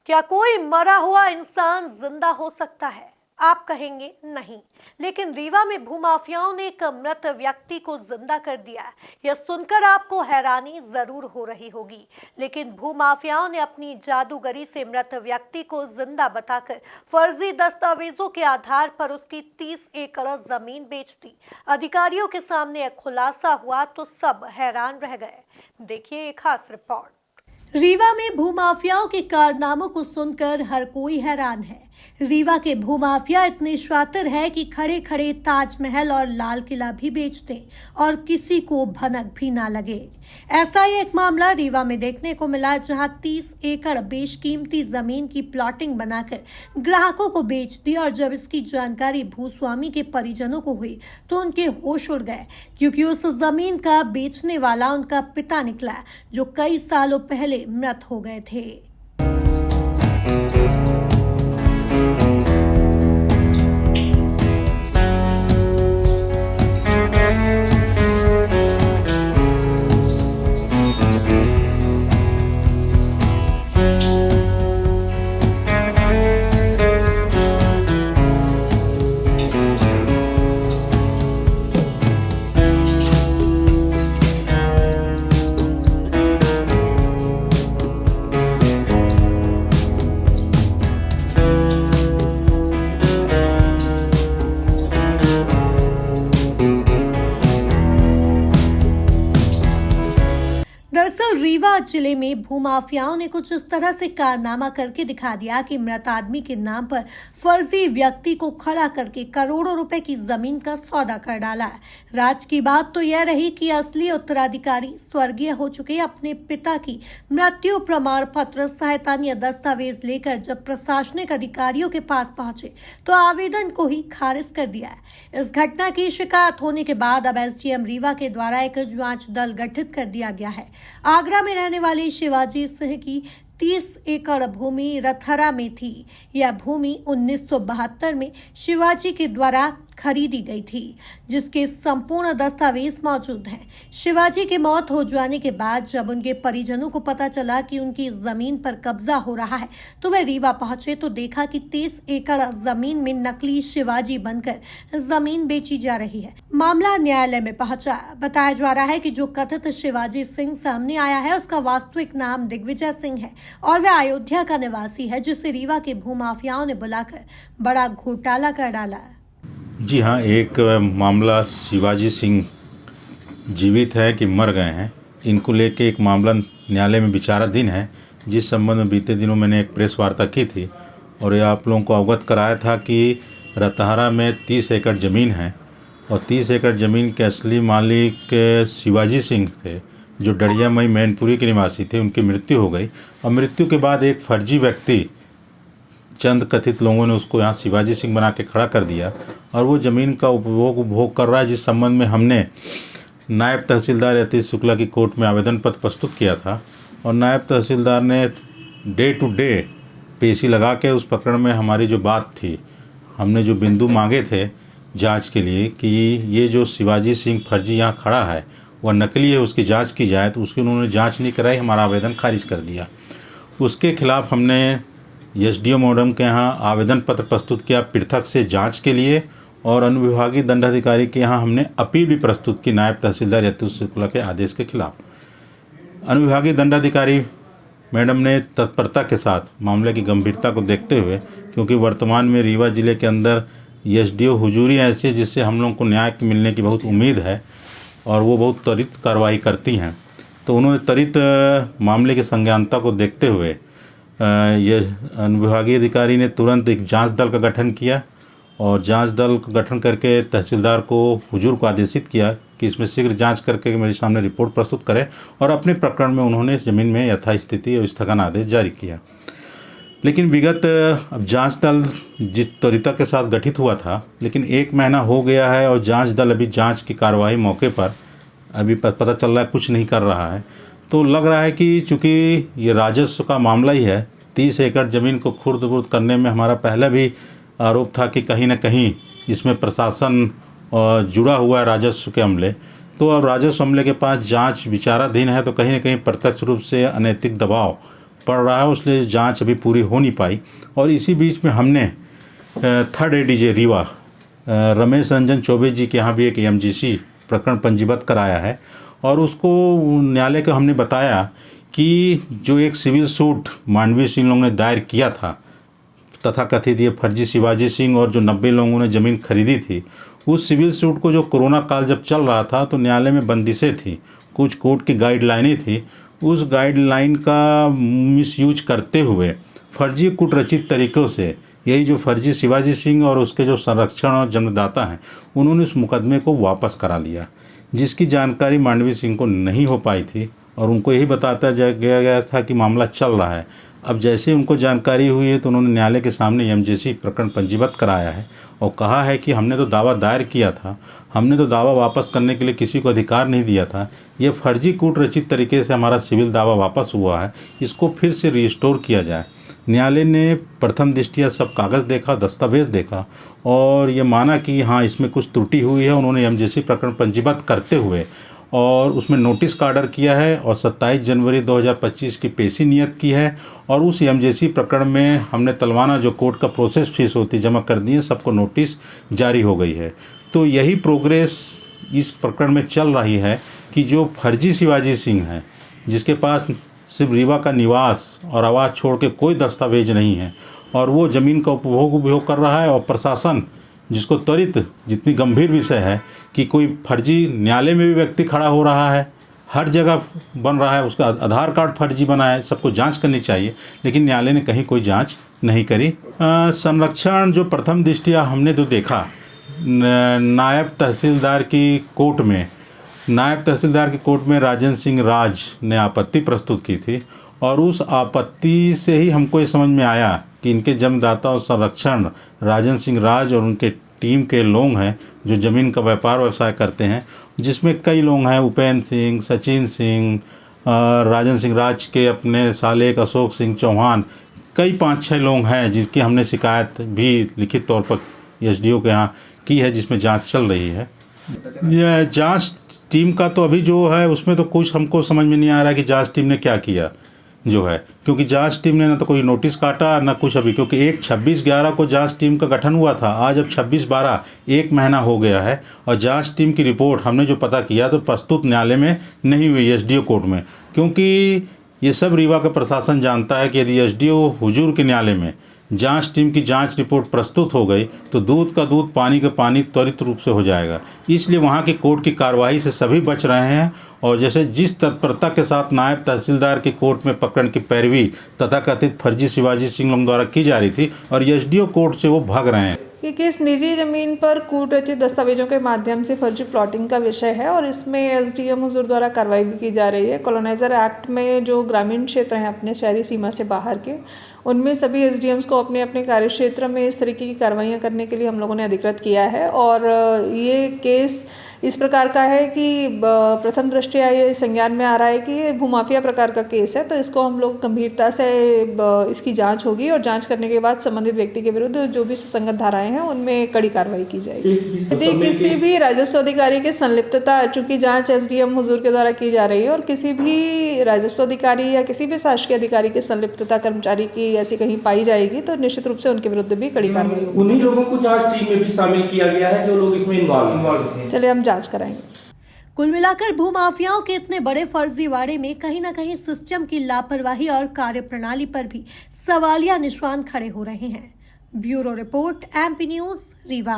क्या कोई मरा हुआ इंसान जिंदा हो सकता है? आप कहेंगे नहीं, लेकिन रीवा में भूमाफियाओं ने एक मृत व्यक्ति को जिंदा कर दिया है। यह सुनकर आपको हैरानी जरूर हो रही होगी, लेकिन भूमाफियाओं ने अपनी जादूगरी से मृत व्यक्ति को जिंदा बताकर फर्जी दस्तावेजों के आधार पर उसकी 30 एकड़ जमीन बेच दी। अधिकारियों के सामने यह खुलासा हुआ तो सब हैरान रह गए। देखिए एक खास रिपोर्ट। रीवा में भूमाफियाओं के कारनामों को सुनकर हर कोई हैरान है। रीवा के भूमाफिया इतने शातिर है कि खड़े खड़े ताजमहल और लाल किला भी बेचते और किसी को भनक भी ना लगे। ऐसा ही एक मामला रीवा में देखने को मिला, जहां 30 एकड़ बेशकीमती जमीन की प्लॉटिंग बनाकर ग्राहकों को बेच दी और जब इसकी जानकारी भूस्वामी के परिजनों को हुई तो उनके होश उड़ गए, क्योंकि उस जमीन का बेचने वाला उनका पिता निकला, जो कई सालों पहले मृत हो गए थे। दरअसल रीवा जिले में भूमाफियाओं ने कुछ इस तरह से कारनामा करके दिखा दिया कि मृत आदमी के नाम पर फर्जी व्यक्ति को खड़ा करके करोड़ों रुपए की जमीन का सौदा कर डाला है। राज की बात तो यह रही कि असली उत्तराधिकारी स्वर्गीय हो चुके अपने पिता की मृत्यु प्रमाण पत्र सहायतानीय दस्तावेज लेकर जब प्रशासनिक अधिकारियों के पास पहुंचे तो आवेदन को ही खारिज कर दिया है। इस घटना की शिकायत होने के बाद अब एसडीएम रीवा के द्वारा एक जांच दल गठित कर दिया गया है। आगरा में रहने वाले शिवाजी सिंह की 30 एकड़ भूमि रथहरा में थी। यह भूमि 1972 में शिवाजी के द्वारा खरीदी गई थी, जिसके संपूर्ण दस्तावेज मौजूद हैं। शिवाजी की मौत हो जाने के बाद जब उनके परिजनों को पता चला कि उनकी जमीन पर कब्जा हो रहा है तो वे रीवा पहुंचे तो देखा कि 30 एकड़ जमीन में नकली शिवाजी बनकर जमीन बेची जा रही है। मामला न्यायालय में पहुंचा। बताया जा रहा है कि जो कथित शिवाजी सिंह सामने आया है उसका वास्तविक नाम दिग्विजय सिंह है और वह अयोध्या का निवासी है, जिसे रीवा के भूमाफियाओं ने बुलाकर बड़ा घोटाला कर डाला। जी हाँ, एक मामला शिवाजी सिंह जीवित है कि मर गए हैं, इनको लेके एक मामला न्यायालय में विचाराधीन है, जिस संबंध में बीते दिनों मैंने एक प्रेस वार्ता की थी और ये आप लोगों को अवगत कराया था कि रतहरा में 30 एकड़ ज़मीन है और 30 एकड़ ज़मीन के असली मालिक शिवाजी सिंह थे, जो डड़ियामई मैनपुरी के निवासी थे। उनकी मृत्यु हो गई और मृत्यु के बाद एक फर्जी व्यक्ति, चंद कथित लोगों ने उसको यहाँ शिवाजी सिंह बना के खड़ा कर दिया और वो ज़मीन का उपभोग कर रहा है, जिस संबंध में हमने नायब तहसीलदार यतीश शुक्ला की कोर्ट में आवेदन पत्र प्रस्तुत किया था और नायब तहसीलदार ने डे टू डे पेशी लगा के उस प्रकरण में हमारी जो बात थी, हमने जो बिंदु मांगे थे जांच के लिए कि ये जो शिवाजी सिंह फर्जी यहाँ खड़ा है वह नकली है, उसकी जांच की जाए, तो उसकी उन्होंने जांच नहीं कराई, हमारा आवेदन खारिज कर दिया। उसके खिलाफ हमने एसडीओ मैडम के यहाँ आवेदन पत्र प्रस्तुत किया पृथक से जांच के लिए और अनुविभागीय दंडाधिकारी के यहाँ हमने अपील भी प्रस्तुत की नायब तहसीलदार यतीश शुक्ला के आदेश के खिलाफ। अनुविभागीय दंडाधिकारी मैडम ने तत्परता के साथ मामले की गंभीरता को देखते हुए, क्योंकि वर्तमान में रीवा जिले के अंदर एसडीओ हुजूरी ऐसी है जिससे हम लोगों को न्याय मिलने की बहुत उम्मीद है और वो बहुत त्वरित कार्रवाई करती हैं, तो उन्होंने त्वरित मामले की संज्ञानता को देखते हुए ये अनुविभागीय अधिकारी ने तुरंत एक जांच दल का गठन किया और जांच दल का गठन करके तहसीलदार को हुजूर को आदेशित किया कि इसमें शीघ्र जांच करके मेरे सामने रिपोर्ट प्रस्तुत करें और अपने प्रकरण में उन्होंने ज़मीन में यथास्थिति और स्थगन आदेश जारी किया। लेकिन विगत अब जांच दल जिस त्वरिता के साथ गठित हुआ था, लेकिन 1 महीना हो गया है और जांच दल अभी जांच की कार्रवाई मौके पर अभी पता चल रहा है कुछ नहीं कर रहा है। तो लग रहा है कि चूँकि ये राजस्व का मामला ही है, 30 एकड़ ज़मीन को खुर्द-बुर्द करने में हमारा पहले भी आरोप था कि कहीं न कहीं इसमें प्रशासन जुड़ा हुआ है राजस्व के अमले। तो अब राजस्व अमले के पास जांच विचाराधीन है, तो कहीं न कहीं प्रत्यक्ष रूप से अनैतिक दबाव पड़ रहा है, इसलिए जांच अभी पूरी हो नहीं पाई। और इसी बीच में हमने थर्ड एडीजे रीवा रमेश रंजन चौबे जी के यहाँ भी एक एमजीसी प्रकरण पंजीबद्ध कराया है और उसको न्यायालय को हमने बताया कि जो एक सिविल सूट मांडवी सिंह लोगों ने दायर किया था तथा कथित ये फर्जी शिवाजी सिंह और जो 90 लोगों ने ज़मीन खरीदी थी, उस सिविल सूट को जो कोरोना काल जब चल रहा था तो न्यायालय में बंदिशें थी, कुछ कोर्ट की गाइडलाइनें थी। उस गाइडलाइन का मिसयूज करते हुए फर्जी कूटरचित तरीक़ों से यही जो फर्जी शिवाजी सिंह और उसके जो संरक्षण और जन्मदाता हैं, उन्होंने उस मुकदमे को वापस करा लिया, जिसकी जानकारी मांडवी सिंह को नहीं हो पाई थी और उनको यही बताता गया था कि मामला चल रहा है। अब जैसे उनको जानकारी हुई है तो उन्होंने न्यायालय के सामने एमजीसी प्रकरण पंजीबद्ध कराया है और कहा है कि हमने तो दावा दायर किया था, हमने तो दावा वापस करने के लिए किसी को अधिकार नहीं दिया था। ये फर्जी कूटरचित तरीके से हमारा सिविल दावा वापस हुआ है, इसको फिर से रिस्टोर किया जाए। न्यायालय ने प्रथम दृष्टया सब कागज़ देखा, दस्तावेज देखा और ये माना कि हाँ इसमें कुछ त्रुटि हुई है। उन्होंने एमजीसी प्रकरण पंजीबद्ध करते हुए और उसमें नोटिस का ऑर्डर किया है और 27 जनवरी 2025 की पेशी नियत की है और उस एमजीसी प्रकरण में हमने तलवाना जो कोर्ट का प्रोसेस फीस होती जमा कर दी है, सबको नोटिस जारी हो गई है। तो यही प्रोग्रेस इस प्रकरण में चल रही है कि जो फर्जी शिवाजी सिंह हैं, जिसके पास सिर्फ रीवा का निवास और आवास छोड़ के कोई दस्तावेज नहीं है और वो ज़मीन का उपभोग कर रहा है और प्रशासन जिसको त्वरित, जितनी गंभीर विषय है कि कोई फर्जी न्यायालय में भी व्यक्ति खड़ा हो रहा है, हर जगह बन रहा है, उसका आधार कार्ड फर्जी बना है, सबको जांच करनी चाहिए, लेकिन न्यायालय ने कहीं कोई जांच नहीं करी। संरक्षण जो प्रथम दृष्टया हमने तो देखा नायब तहसीलदार की कोर्ट में राजन सिंह राज ने आपत्ति प्रस्तुत की थी और उस आपत्ति से ही हमको ये समझ में आया कि इनके जन्मदाता और संरक्षण राजन सिंह राज और उनके टीम के लोग हैं जो ज़मीन का व्यापार व्यवसाय करते हैं, जिसमें कई लोग हैं, उपेंद्र सिंह, सचिन सिंह, राजन सिंह राज के अपने साले अशोक सिंह चौहान, कई 5-6 लोग हैं जिनकी हमने शिकायत भी लिखित तौर पर एसडीओ के यहाँ की है, जिसमें जांच चल रही है। यह जांच टीम का तो अभी जो है उसमें तो कुछ हमको समझ में नहीं आ रहा है कि जांच टीम ने क्या किया जो है, क्योंकि जांच टीम ने ना तो कोई नोटिस काटा ना कुछ अभी, क्योंकि 26/11 को जांच टीम का गठन हुआ था, आज अब 26/12 1 महीना हो गया है और जांच टीम की रिपोर्ट हमने जो पता किया तो प्रस्तुत न्यायालय में नहीं हुई, एसडीओ कोर्ट में, क्योंकि ये सब रीवा का प्रशासन जानता है कि यदि एसडीओ हुजूर के न्यायालय में जांच टीम की जांच रिपोर्ट प्रस्तुत हो गई तो दूध का दूध पानी का पानी त्वरित रूप से हो जाएगा। इसलिए वहां की कोर्ट की कार्रवाई से सभी बच रहे हैं और जैसे जिस तत्परता के साथ नायब तहसीलदार की कोर्ट में प्रकरण की पैरवी तथाकथित फर्जी शिवाजी सिंह लोगों द्वारा की जा रही थी और एसडीओ कोर्ट से वो भाग रहे हैं। ये केस निजी ज़मीन पर कूटरचित दस्तावेजों के माध्यम से फर्जी प्लॉटिंग का विषय है और इसमें एसडीएम हुजूर द्वारा कार्रवाई भी की जा रही है। कॉलोनाइजर एक्ट में जो ग्रामीण क्षेत्र हैं अपने शहरी सीमा से बाहर के, उनमें सभी एसडीएम्स को अपने अपने कार्यक्षेत्र में इस तरीके की कार्रवाइयाँ करने के लिए हम लोगों ने अधिकृत किया है और ये केस इस प्रकार का है कि प्रथम दृष्टया ये संज्ञान में आ रहा है कि ये भूमाफिया प्रकार का केस है, तो इसको हम लोग गंभीरता से इसकी जांच होगी और जांच करने के बाद संबंधित व्यक्ति के विरुद्ध जो भी सुसंगत धाराएं हैं उनमें कड़ी कार्रवाई की जाएगी। यदि किसी भी राजस्व अधिकारी की संलिप्तता, चूंकि जांच एसडीएम हुजूर के द्वारा की जा रही है और किसी भी राजस्व अधिकारी या किसी भी शासकीय अधिकारी की संलिप्तता कर्मचारी की ऐसी कहीं पाई जाएगी तो निश्चित रूप से उनके विरुद्ध भी कड़ी कार्रवाई होगी। उन्हीं लोगों को जांच टीम में भी शामिल किया गया है जो लोग इसमें इन्वॉल्व हैं। चलिए हम जांच कराएंगे। कुल मिलाकर भूमाफियाओं के इतने बड़े फर्जीवाड़े में कहीं न कहीं सिस्टम की लापरवाही और कार्यप्रणाली पर भी सवालिया निशान खड़े हो रहे हैं। Bureau report, MP news, Rewa.